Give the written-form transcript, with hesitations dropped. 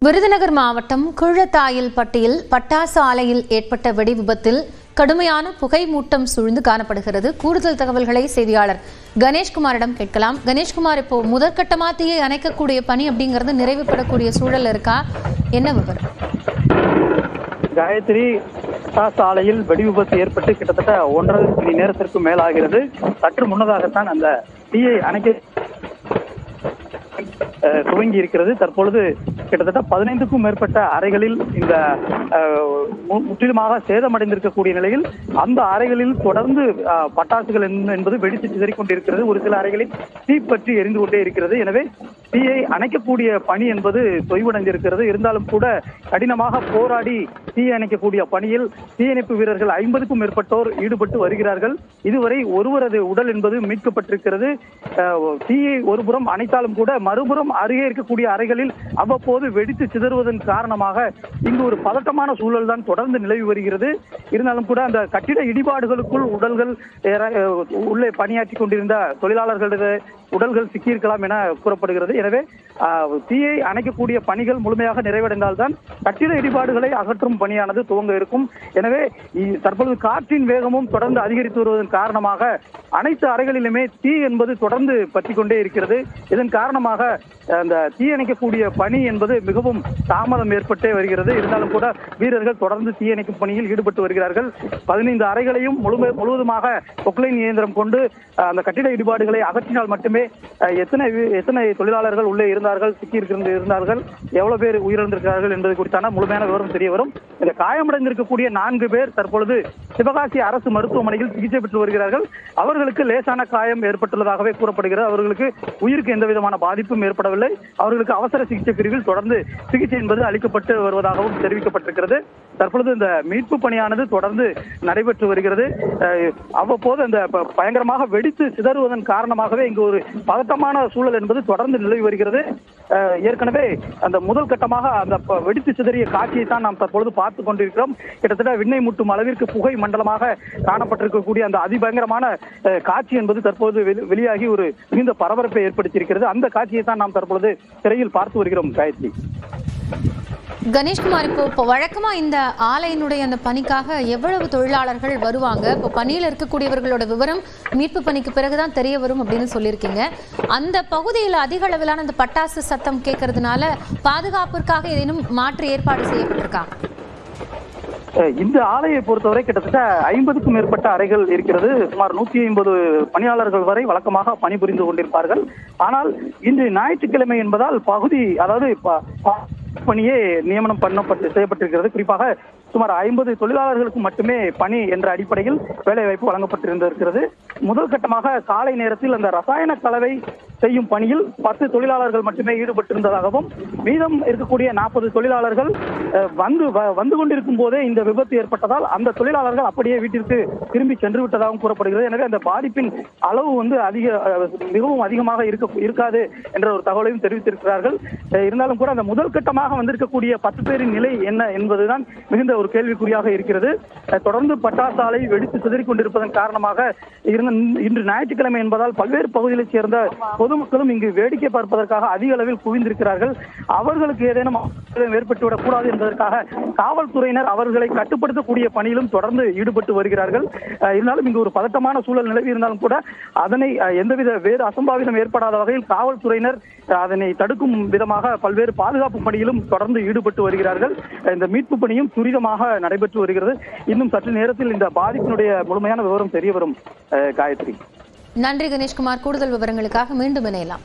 விருதுநகர் மாவட்டம் கீழத்தாயில்பட்டியில் பட்டாசு ஆலையில் ஏற்பட்ட வெடி விபத்தில் கடுமையான புகை மூட்டம் சூழ்ந்து காணப்படுகிறது. கூடுதல் தகவல்களை செய்தியாளர் கணேஷ்குமாரிடம் கேட்கலாம். கணேஷ்குமார், இப்போ முதற்கட்டமா தீயை அணைக்கக்கூடிய பணி அப்படிங்கிறது நிறைவுபடக்கூடிய சூழல் இருக்கா? என்ன விவரம்? காயத்ரி, பட்டாசு ஆலையில் வெடி விபத்து ஏற்பட்டு கிட்டத்தட்ட 1.5 மணி நேரத்திற்கு மேலாகிறது. சற்று முன்னதாகத்தான் அந்த தீயை அணைக்க துவங்கி இருக்கிறது. தற்பொழுது கிட்டத்தட்ட 15க்கும் மேற்பட்ட அறைகளில் இந்த முற்றிலுமாக சேதமடைந்திருக்கக்கூடிய நிலையில் அந்த அறைகளில் தொடர்ந்து பட்டாசுகள் என்பது வெடித்து சிதறிக் கொண்டிருக்கிறது. ஒரு சில அறைகளில் தீப்பற்றி எரிந்து கொண்டே இருக்கிறது. எனவே தீயை அணைக்கக்கூடிய பணி என்பது தொய்வடைந்திருக்கிறது. இருந்தாலும் கூட கடினமாக போராடி தீயை அணைக்கக்கூடிய பணியில் தீயணைப்பு வீரர்கள் 50க்கும் மேற்பட்டோர் ஈடுபட்டு வருகிறார்கள். இதுவரை ஒருவரது உடல் என்பது மீட்கப்பட்டிருக்கிறது. தீயை ஒருபுறம் அணைத்தாலும் கூட மறுபுறம் அருகே இருக்கக்கூடிய அறைகளில் அவ்வப்போது வெடித்து சிதறுவதன் காரணமாக இங்கு ஒரு பதட்டமான சூழல் தான் தொடர்ந்து நிலவி வருகிறது. இருந்தாலும் கூட அந்த கட்டிட இடிபாடுகளுக்குள் உடல்கள் உள்ளே பணியாற்றி கொண்டிருந்த தொழிலாளர்களது உடல்கள் சிக்கியிருக்கலாம் என கூறப்படுகிறது. எனவே தீயை அணைக்கக்கூடிய பணிகள் முழுமையாக நிறைவடைந்தால்தான் கட்டிட இடிபாடுகளை அகற்றும் பணியானது துவங்க இருக்கும். எனவே தற்பொழுது காற்றின் வேகமும் தொடர்ந்து அதிகரித்து வருவதன் காரணமாக அனைத்து அறைகளிலுமே தீ என்பது தொடர்ந்து பற்றிக் கொண்டே இருக்கிறது. இதன் காரணமாக அந்த தீ அணைக்கக்கூடிய பணி என்பது மிகவும் தாமதம் ஏற்பட்டே வருகிறது. இருந்தாலும் கூட வீரர்கள் தொடர்ந்து தீ அணைக்கும் பணியில் ஈடுபட்டு வருகிறார்கள். 15 அறைகளையும் முழுவதுமாக பொக்லைன் இயந்திரம் கொண்டு அந்த கட்டிட இடிபாடுகளை அகற்றினால் மட்டுமே எத்தனை தொழிலாளர்கள் உள்ளே இருந்தார்கள், சிக்கி இருந்தார்கள், எவ்வளவு பேர் உயிரிழந்திருக்கிறார்கள் என்பது குறித்தான முழுமையான விவரம் தெரிய வரும். இந்த காயமடைந்திருக்கக்கூடிய 4 பேர் தற்பொழுது சிவகாசி அரசு மருத்துவமனையில் சிகிச்சை பெற்று வருகிறார்கள். அவர்களுக்கு லேசான காயம் ஏற்பட்டுள்ளதாகவே கூறப்படுகிறது. அவர்களுக்கு உயிருக்கு எந்த விதமான பாதிப்பும் ஏற்படவில்லை. அவர்களுக்கு அவசர சிகிச்சை பிரிவில் தொடர்ந்து சிகிச்சை என்பது அளிக்கப்பட்டு வருவதாகவும் தெரிவிக்கப்பட்டிருக்கிறது. தற்பொழுது இந்த மீட்பு பணியானது தொடர்ந்து நடைபெற்று வருகிறது. அவ்வப்போது அந்த பயங்கரமாக வெடித்து சிதறுவதன் காரணமாகவே இங்கு ஒரு பதட்டமான சூழல் என்பது தொடர்ந்து நிலவி வருகிறது. ஏற்கனவே அந்த முதல் கட்டமாக அந்த வெடித்து சிதறிய காட்சியை தான் நாம் தற்பொழுது பார்த்துக் கொண்டிருக்கிறோம். கிட்டத்தட்ட விண்ணை முட்டும் அளவிற்கு புகை மண்டலமாக காணப்பட்டிருக்கக்கூடிய அந்த அதிபயங்கரமான காட்சி என்பது தற்போது வெளியாகி ஒரு மிகுந்த பரபரப்பை ஏற்படுத்தியிருக்கிறது. அந்த காட்சியை தான் நாம் தற்பொழுது திரையில் பார்த்து வருகிறோம். காயத்ரி, கணேஷ்குமார், இப்போ வழக்கமா இந்த ஆலையினுடைய அந்த பணிக்காக எவ்வளவு தொழிலாளர்கள் வருவாங்க? இப்போ பணியில் இருக்கக்கூடியவர்களோட விவரம் மீட்பு பணிக்கு பிறகுதான் தெரிய வரும் அப்படின்னு சொல்லியிருக்கீங்க. அந்த பகுதியில் அதிக அளவிலான அந்த பட்டாசு சத்தம் கேட்கறதுனால பாதுகாப்பிற்காக ஏதேனும் மாற்று ஏற்பாடு செய்யப்பட்டிருக்கா? இந்த ஆலையை பொறுத்தவரை கிட்டத்தட்ட 50க்கும் மேற்பட்ட அறைகள் இருக்கிறது. சுமார் 150 பணியாளர்கள் வரை வழக்கமாக பணிபுரிந்து கொண்டிருப்பார்கள். ஆனால் இன்று ஞாயிற்றுக்கிழமை என்பதால் பகுதி, அதாவது பணியே நியமனம் செய்யப்பட்டிருக்கிறது. குறிப்பாக சுமார் 50 தொழிலாளர்களுக்கு மட்டுமே பணி என்ற அடிப்படையில் வேலைவாய்ப்பு வழங்கப்பட்டிருந்திருக்கிறது. முதல் கட்டமாக காலை நேரத்தில் அந்த ரசாயன கலவை செய்யும் பணியில் 10 தொழிலாளர்கள் மட்டுமே ஈடுபட்டிருந்ததாகவும், மீதம் இருக்கக்கூடிய 40 தொழிலாளர்கள் வந்து கொண்டிருக்கும் போதே இந்த விபத்து ஏற்பட்டதால் அந்த தொழிலாளர்கள் அப்படியே வீட்டிற்கு திரும்பி சென்று விட்டதாகவும் கூறப்படுகிறது. எனவே அந்த பாதிப்பின் அளவு மிகவும் அதிகமாக இருக்காது என்ற ஒரு தகவலையும் தெரிவித்திருக்கிறார்கள். இருந்தாலும் கூட அந்த முதல் கட்டமாக வந்திருக்கக்கூடிய 10 பேரின் நிலை என்ன என்பதுதான் மிகுந்த ஒரு கேள்விக்குறியாக இருக்கிறது. தொடர்ந்து பட்டாசு ஆலை வெடித்து சிதறிக் கொண்டிருப்பதன் காரணமாக இன்று ஞாயிற்றுக்கிழமை என்பதால் பல்வேறு பகுதிகளைச் சேர்ந்த பொதுமக்களும் இங்கு வேடிக்கை பார்ப்பதற்காக அதிக அளவில் குவிந்திருக்கிறார்கள். அவர்களுக்கு ஏதேனும் ஏற்பட்டுவிடக் கூடாது என்பதற்காக காவல்துறையினர் அவர்களை கட்டுப்படுத்தக்கூடிய பணியிலும் தொடர்ந்து ஈடுபட்டு வருகிறார்கள். இருந்தாலும் இங்கு ஒரு பதட்டமான சூழல் நிலவி இருந்தாலும் கூட அதனை எந்தவித வேறு அசம்பாவிதம் ஏற்படாத வகையில் காவல்துறையினர் அதனை தடுக்கும் விதமாக பல்வேறு பாதுகாப்பு பணியிலும் தொடர்ந்து ஈடுபட்டு வருகிறார்கள். இந்த மீட்பு பணியும் துரிதமாக நடைபெற்று வருகிறது. இன்னும் சற்று நேரத்தில் இந்த பாதிப்பினுடைய முழுமையான விவரம் தெரிய வரும். காயத்ரி, நன்றி கணேஷ்குமார். கூடுதல் விவரங்களுக்காக மீண்டும் இணையலாம்.